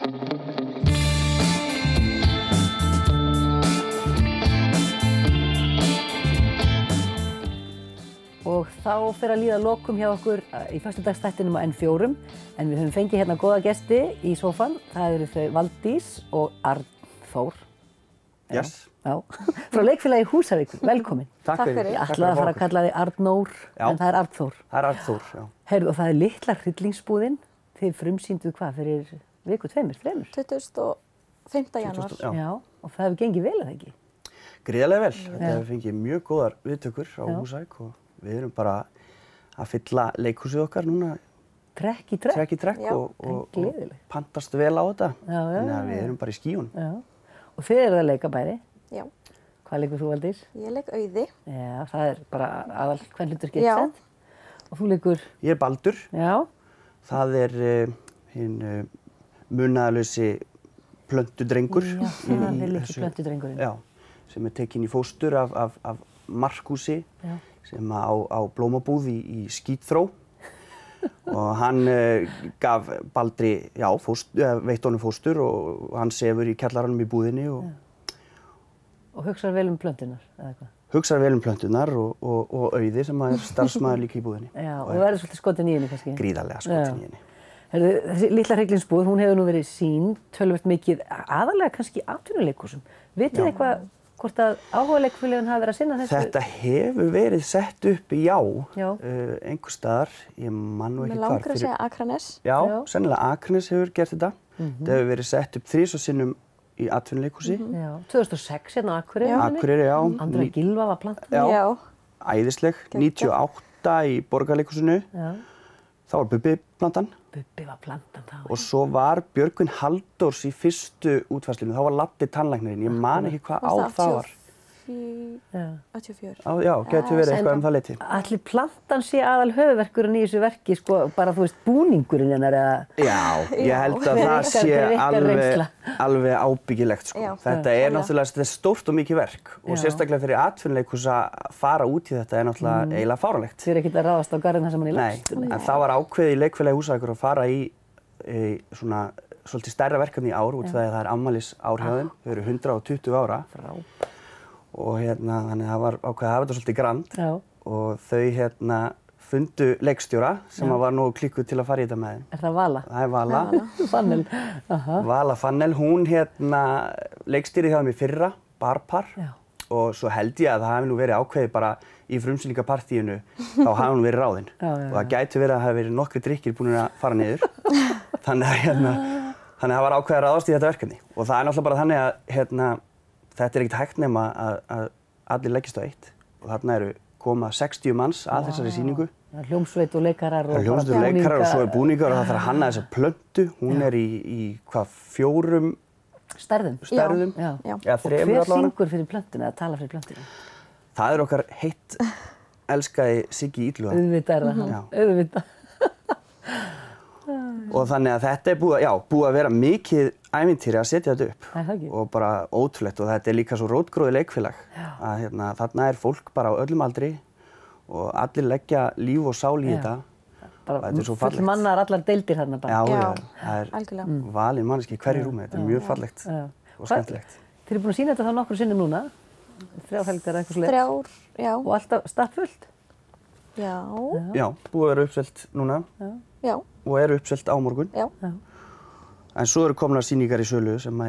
Og þá fer að líða að lokum hjá okkur í föstudagsþættinum á N4, en við höfum fengið hérna góða gesti í sófann. Það eru þau Valdís og Arnþór. Yes. Já, frá leikfélagi Húsavík, velkomin. Takk fyrir. Ég ætlaði að fara að kalla þig Arnór, en það er Arnþór. Það er Arnþór, já. Heyrðu, og það er litla hryllingsbúðin. Þið frumsýnduð hvað fyrir viku, þremur? 25. janúar. Já, og það hefur gengið vel, eða ekki? Gríðarlega vel. Þetta hefur fengið mjög góðar viðtökur á Húsavík og við erum bara að fylla leikhúsið okkar núna. Trekk í trekk. Trekk í trekk og pantast vel á þetta. Þannig að við erum bara í skíunum. Já. Og þið eru að leika bæði. Já. Hvað leikur þú, Valdís? Ég leik Auði. Já, það er bara aðal kvenhlutur getsett. Og þú leikur? Ég er Baldur. Já. Það er hinn munaðarlausi plöntudrengur. Já, það er litli plöntudrengurinn. Já, sem er tekinn í fóstur af Markúsi sem á blómabúð í Skítþró og hann gaf Baldri, veitt honum fóstur og hann sefur í kjallaranum í búðinni og hugsar vel plöntunar, eða hvað? Hugsar vel plöntunar og Auði sem er starfsmaður líka í búðinni. Já, og þú verður svolítið skotin í henni kannski? Gríðarlega skotin í henni. Þessi litla hryllingsbúð, hún hefur nú verið sýnd töluvert mikið, aðalega kannski atvinnuleikhúsum. Vitið þið eitthvað hvort að áhugaleikfélögin hafi verið að sinna þessu? Þetta hefur verið sett upp, einhvers staðar, ég man nú ekki hvar. Mig langar að segja Akranes. Já, sennilega Akranes hefur gert þetta. Þetta hefur verið sett upp 3 sinnum í atvinnuleikhúsi. Já, 2006 hérna á Akureyri. Akureyri, já. Andra Gylfa var plantan. Já, æðisleg. 98 í Borgarleikhúsinu. Já. Þá var Bubbi plantan. Bubbi var plantan þá. Og svo var Björgvin Halldórs í fyrstu útfærslunni. Þá var Laddi tannlæknirinn. Ég man ekki hvað ár það var. 84. Já, getur verið eitthvað það leyti. Ætli plantan sé aðal höfuðverkurinn í þessu verki, sko, bara þú veist búningurinn hennar eða? Já, ég held að það sé alveg ábyggilegt, sko. Þetta er náttúrulega stórt og mikið verk og sérstaklega fyrir atvinnuleikhús að fara út í þetta er náttúrulega eiginlega fáránlegt. Þið ekkert að ráðast á garðinn þar sem hann er lagst? Nei, en það var ákveðið í leikfélagi Húsavíkur að fara í svona svolítið stærra verkefni í ár út af því að það er afmælisár hjá þeim. Þau eru 120 ára. Og þannig að það var ákveðið að hafa þetta svolítið grand og þau fundu leikstjóra sem var nú klikkuð til að fara í þetta með þeim. Er það Vala? Það er Vala. Fannel. Vala Fannel, hún leikstýrði hjá þeim í fyrra, Barpar og svo held ég að það hafi nú verið ákveðið bara í frumsýningapartíinu þá hafi hún verið ráðin og það gæti verið að það hafi verið nokkri drykkir búin að fara niður þannig að það var ákveðið að ráðast í þetta verkefni og það er náttúrulega bara þannig að þetta er ekkert hægt nema að allir leggist á eitt og þarna koma 60 manns að þessari sýningu. Hljómsveit og leikarar og hljómsveit og leikarar og svo búningar og það þarf að hanna þessa plöntu. Hún er í hvað, 4 stærðum? Já. Og hver syngur fyrir plöntuna eða tala fyrir plöntuna? Það er okkar heitt elskaði Siggi Illuga. Auðvitað er það hann, auðvitað. Og þannig að þetta er búið að vera mikið ævintýri að setja þetta upp og bara ótrúlegt og þetta er líka svo rótgróið leikfélag að þarna er fólk bara á öllum aldri og allir leggja líf og sál í þetta. Þetta er svo fallegt. Full mannar allar deildir þarna bara. Já, það er valin manneski í hverju rúmi, þetta er mjög fallegt og skemmtilegt. Þið eru búin að sýna þetta þá nokkru sinnum núna, 3 helgar eitthvað svoleiðis. 3, já. Og alltaf stappfullt? Já. Já, búið að vera uppselt núna. Já. Og eru uppselt á morgun. Já. En svo eru komnar sýningar í sölu sem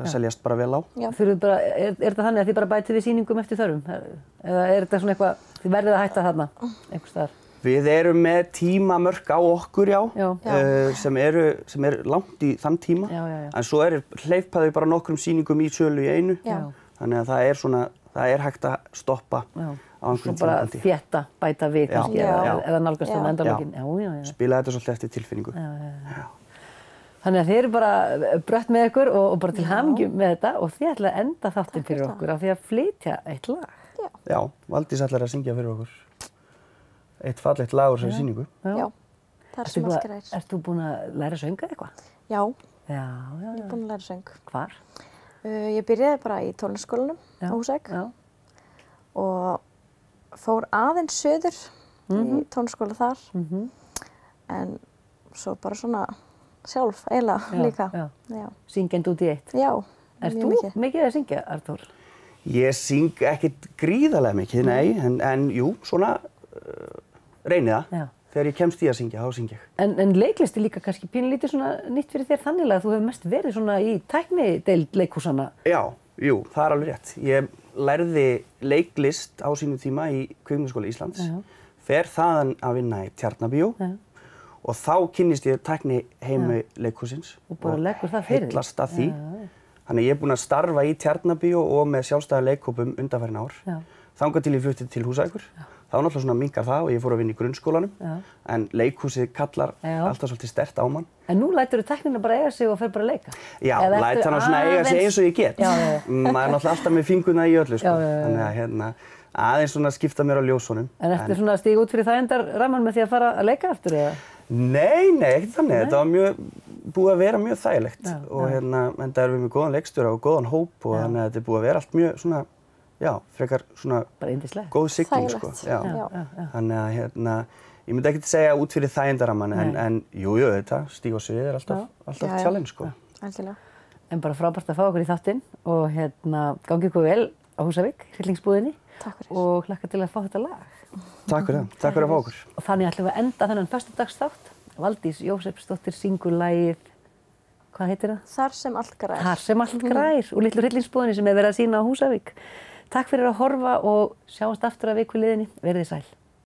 seljast bara vel á. Er þetta þannig að þið bara bætið við sýningum eftir þörfum? Eða er þetta svona eitthvað, þið verðið að hætta þarna, einhvers staðar? Við erum með tímamörk á okkur, sem er langt í þann tíma. En svo hleypaðu bara nokkrum sýningum í sölu í einu. Þannig að það er hægt að stoppa á einhvern tíma. Svo bara þétta, bæta við kannski, eða nálgast um endalókin. Spila þetta svolítið eftir tilfinningu. Þannig að þið eru bara brött með ykkur og bara til hamingju með þetta og þið ætlaði að enda þáttinn fyrir okkur af því að flytja eitt lag. Já, Valdís ætlar að syngja fyrir okkur eitt fallegt lag úr þessari sýningu. Já, það er sem allt græðir. Ert þú búin að læra að sönga eitthvað? Já, ég er búin að læra söng. Hvar? Ég byrjaði bara í tónlistarskólanum á Húsavík og fór aðeins söður í tónlistarskóla þar en svo bara svona sjálf eiginlega líka. Já. Syngjandi út í eitt. Já, Ert þú mikið að syngja, Arnþór? Ég syng ekkert gríðarlega mikið, nei, en jú, svona reyni það. Já. Þegar ég kemst í að syngja, þá syng ég. En leiklisti líka kannski pínulítið svona nýtt fyrir þér þannig að þú hefur mest verið svona í tæknideild leikhúsanna. Já, jú, það er alveg rétt. Ég lærði leiklist á sínum tíma í Kvikmyndaskóla Íslands, fer þaðan að vinna í Tjarnarbíó og þá kynnist ég tækniheimi leikhúsins og bara leggur það fyrir heillast að því. Þannig ég er búinn að starfa í Tjarnarbíó og með sjálfstæða leikhópum undanfarin ár. Þangað til ég flutti til Húsavíkur. Þá náttúrulega svona minnkar það og ég fór að vinna í grunnskólanum. En leikhúsið kallar alltaf svolítið sterkt á mann. En nú læturðu tæknina bara eiga sig og fer bara að leika? Já, læt hana svona eiga sig eins og ég get. Maður er náttúrulega alltaf með fingurna í öllu, sko. Þannig að hérna, aðeins svona skipta mér á ljósunum. En ertu svona að stíga út fyrir þægindarrammann með því að fara að leika aftur, eða? Nei, ekkert þannig. Þetta var búið að vera mjög þægilegt. Og hérna, enda erum við með góðan leikstjóra og góðan hóp og þannig að þetta er búið að vera allt mjög svona, já, frekar svona góð sigling, sko. Þannig að hérna, ég myndi ekkert segja út fyrir þægindarrammann, en jú, þetta, stíg á svið er alltaf challenge, sko. Algjörlega. En bara frábært að fá okkur í þáttinn og hérna, gangi ykkur vel á Húsavík, hryllingsbúðinni. Takk fyrir. Og hlakka til að fá þetta lag. Takk fyrir það. Takk fyrir að fá okkur. Og þannig ætlum við að enda þennan föstudagsþátt. Valdís Jósepsdóttir syngur lagið, hvað heitir það? Þar sem allt grær. Þar sem allt grær, úr litlu hryllingsbúðinni sem er verið að sýna á Húsavík. Takk fyrir að horfa og sjáumst aftur að viku liðinni. Verið sæl.